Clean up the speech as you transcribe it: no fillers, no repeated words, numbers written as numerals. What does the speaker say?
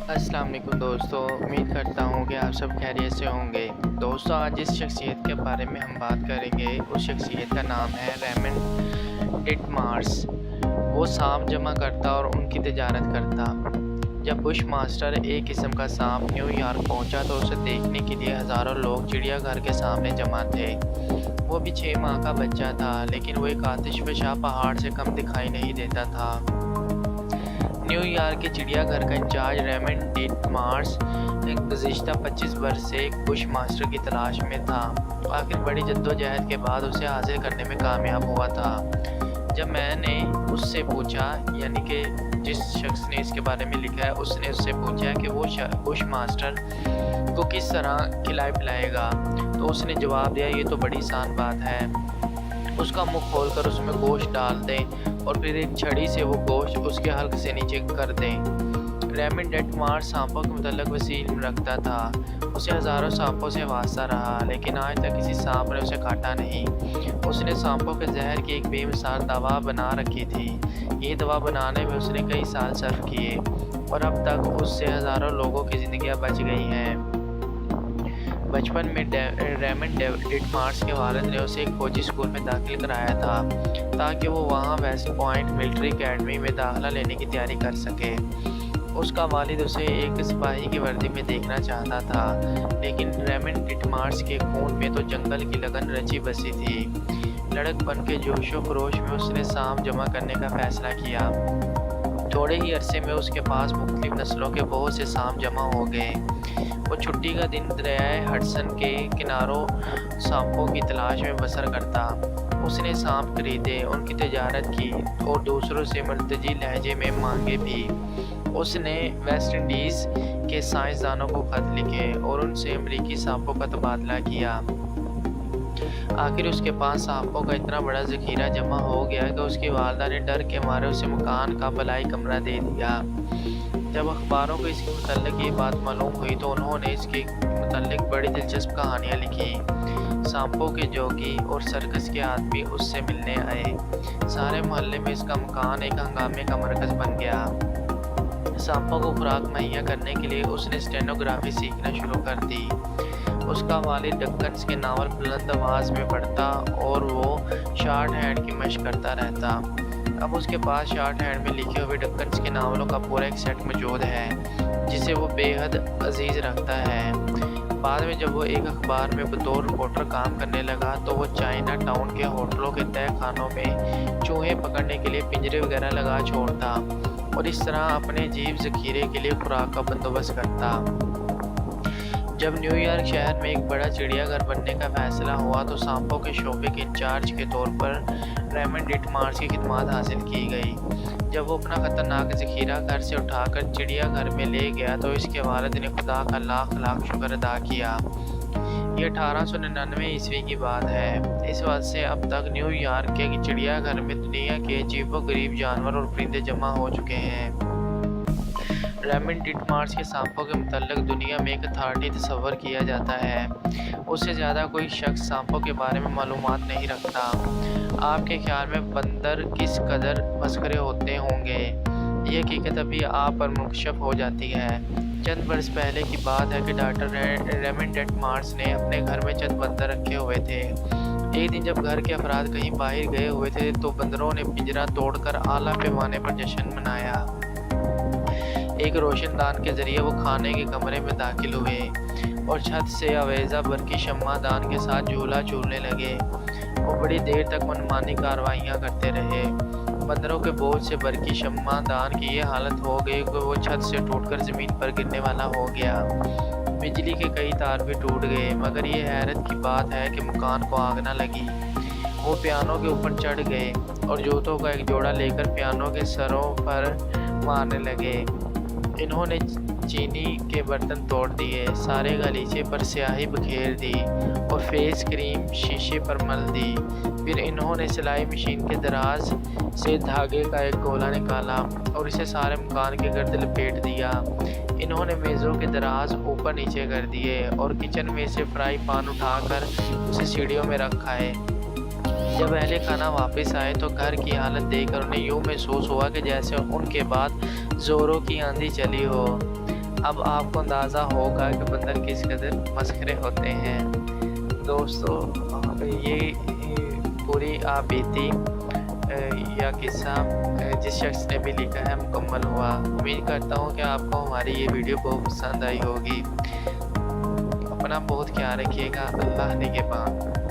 अस्सलाम वालेकुम दोस्तों, उम्मीद करता हूँ कि आप सब खैरियत से होंगे। दोस्तों, आज जिस शख्सियत के बारे में हम बात करेंगे उस शख्सियत का नाम है रेमंड डिटमार्स। वो सांप जमा करता और उनकी तिजारत करता। जब बुश मास्टर एक किस्म का सांप न्यूयॉर्क पहुंचा तो उसे देखने के लिए हज़ारों लोग चिड़ियाघर के सामने जमा थे। वो भी 6 माह का बच्चा था, लेकिन वो एक आतिशफशा पहाड़ से कम दिखाई नहीं देता था। न्यूयॉर्क के चिड़ियाघर का इंचार्ज रेमंड डिटमार्स गुज़िश्ता 25 बरस से एक बुश मास्टर की तलाश में था। आखिर बड़ी जद्दोजहद के बाद उसे हासिल करने में कामयाब हुआ था। जब मैंने उससे पूछा, यानी कि जिस शख्स ने इसके बारे में लिखा है, उसने उससे पूछा कि वो बुश मास्टर को किस तरह खिलाए पिलाएगा, तो उसने जवाब दिया, ये तो बड़ी आसान बात है। उसका मुंह खोलकर उसमें गोश्त डाल दें और फिर एक छड़ी से वो गोश्त उसके हल्क से नीचे कर दें। रेमंड डिटमार्स सांपों के मुतल्लिक़ वसी इल्म रखता था। उसे हज़ारों सांपों से वास्ता रहा, लेकिन आज तक किसी सांप ने उसे काटा नहीं। उसने सांपों के जहर की एक बेमिसाल दवा बना रखी थी। ये दवा बनाने में उसने कई साल सर्फ किए और अब तक उससे हज़ारों लोगों की ज़िंदगियाँ बच गई हैं। बचपन में रेमंड डिटमार्स के वालिद ने उसे एक फौजी स्कूल में दाखिल कराया था ताकि वो वहाँ वेस्ट पॉइंट मिलिट्री अकेडमी में दाखिला लेने की तैयारी कर सके। उसका वालिद उसे एक सिपाही की वर्दी में देखना चाहता था, लेकिन रेमंड डिटमार्स के खून में तो जंगल की लगन रची बसी थी। लड़कपन के जोशो खरोश में उसने सांप जमा करने का फैसला किया। थोड़े ही अरसे में उसके पास मुख्तलिफ नस्लों के बहुत से सांप जमा हो गए। वो छुट्टी का दिन दरियाए हडसन के किनारों सांपों की तलाश में बसर करता। उसने सांप खरीदे, उनकी तिजारत की और दूसरों से मुल्तजी लहजे में मांगे भी। उसने वेस्ट इंडीज़ के साइंसदानों को खत लिखे और उनसे अमरीकी सांपों का तबादला किया। आखिर उसके पास सांपों का इतना बड़ा ज़ख़ीरा जमा हो गया कि उसकी वालदा ने डर के मारे उसे मकान का बलाई कमरा दे दिया। जब अखबारों को इसके मुतल्लिक़ ये बात मालूम हुई तो उन्होंने इसके मुतल्लिक़ बड़ी दिलचस्प कहानियाँ लिखी। सांपों के जोगी और सर्कस के आदमी उससे मिलने आए। सारे मोहल्ले में इसका मकान एक हंगामे का मरकज़ बन गया। सांपों को खुराक मुहैया करने के लिए उसने स्टेनोग्राफी सीखना शुरू कर दी। उसका वालिद डक्कन्स के नावल बुलंद आवाज़ में पढ़ता और वो शॉर्ट हैंड की मशक करता रहता। अब उसके पास शॉर्ट हैंड में लिखे हुए डक्कन्स के नावलों का पूरा एक सेट मौजूद है, जिसे वो बेहद अजीज़ रखता है। बाद में जब वो एक अखबार में बतौर रिपोर्टर काम करने लगा तो वो चाइना टाउन के होटलों के तय खानों में चूहे पकड़ने के लिए पिंजरे वगैरह लगा छोड़ता और इस तरह अपने अजीब ज़ख़ीरे के लिए खुराक का बंदोबस्त करता। जब न्यूयॉर्क शहर में एक बड़ा चिड़ियाघर बनने का फैसला हुआ तो सांपों के शोबे के इंचार्ज के तौर पर रेमंड डिटमार्स की खिदमत हासिल की गई। जब वो अपना ख़तरनाक ज़ख़ीरा घर से उठाकर चिड़ियाघर में ले गया तो इसके वालिद ने खुदा का लाख लाख शुक्र अदा किया। ये 1899 ईस्वी की बात है। इस वक्त से अब तक न्यूयॉर्क के चिड़ियाघर में दुनिया के अजीबोगरीब जानवर और परिंदे जमा हो चुके हैं। रेमंड डिटमार्स के सांपों के मुतल्लिक़ दुनिया में एक अथॉरिटी तस्वर किया जाता है। उससे ज़्यादा कोई शख्स सांपों के बारे में मालूमात नहीं रखता। आपके ख्याल में बंदर किस कदर मस्खरे होते होंगे? ये हकीकत अभी आप पर मुकशफ हो जाती है। चंद बरस पहले की बात है कि डॉक्टर रेमंड डिटमार्स ने अपने घर में चंद बंदर रखे हुए थे। एक दिन जब घर के अफराद कहीं बाहर गए हुए थे तो बंदरों ने पिंजरा तोड़कर आला पैमाने पर जश्न मनाया। एक रोशनदान के ज़रिए वो खाने के कमरे में दाखिल हुए और छत से अवेज़ा बरकी शम्मादान के साथ झूला झूलने लगे। वो बड़ी देर तक मनमानी कार्रवाइयाँ करते रहे। बंदरों के बोझ से बरकी शम्मादान की ये हालत हो गई कि वो छत से टूटकर ज़मीन पर गिरने वाला हो गया। बिजली के कई तार भी टूट गए, मगर ये हैरत की बात है कि मकान को आग न लगी। वो पियानो के ऊपर चढ़ गए और जूतों का एक जोड़ा लेकर पियानो के सरों पर मारने लगे। इन्होंने चीनी के बर्तन तोड़ दिए, सारे गलीचे पर स्याही बखेर दी और फेस क्रीम शीशे पर मल दी। फिर इन्होंने सिलाई मशीन के दराज से धागे का एक गोला निकाला और इसे सारे मकान के गर्द लपेट दिया। इन्होंने मेज़ों के दराज ऊपर नीचे कर दिए और किचन में से फ्राई पान उठाकर उसे सीढ़ियों में रखा है। जब अहले खाना वापस आए तो घर की हालत देखकर उन्हें यूँ महसूस हुआ कि जैसे उनके बाद ज़ोरों की आंधी चली हो। اب آپ کو اندازہ ہوگا کہ بندر کس قدر مسخرے ہوتے ہیں۔ دوستو یہ پوری آبیتی یا قصہ جس شخص نے بھی لکھا ہے مکمل ہوا۔ امید کرتا ہوں کہ آپ کو ہماری یہ ویڈیو بہت پسند آئی ہوگی۔ اپنا بہت خیال رکھیے گا۔ اللہ نگہبان۔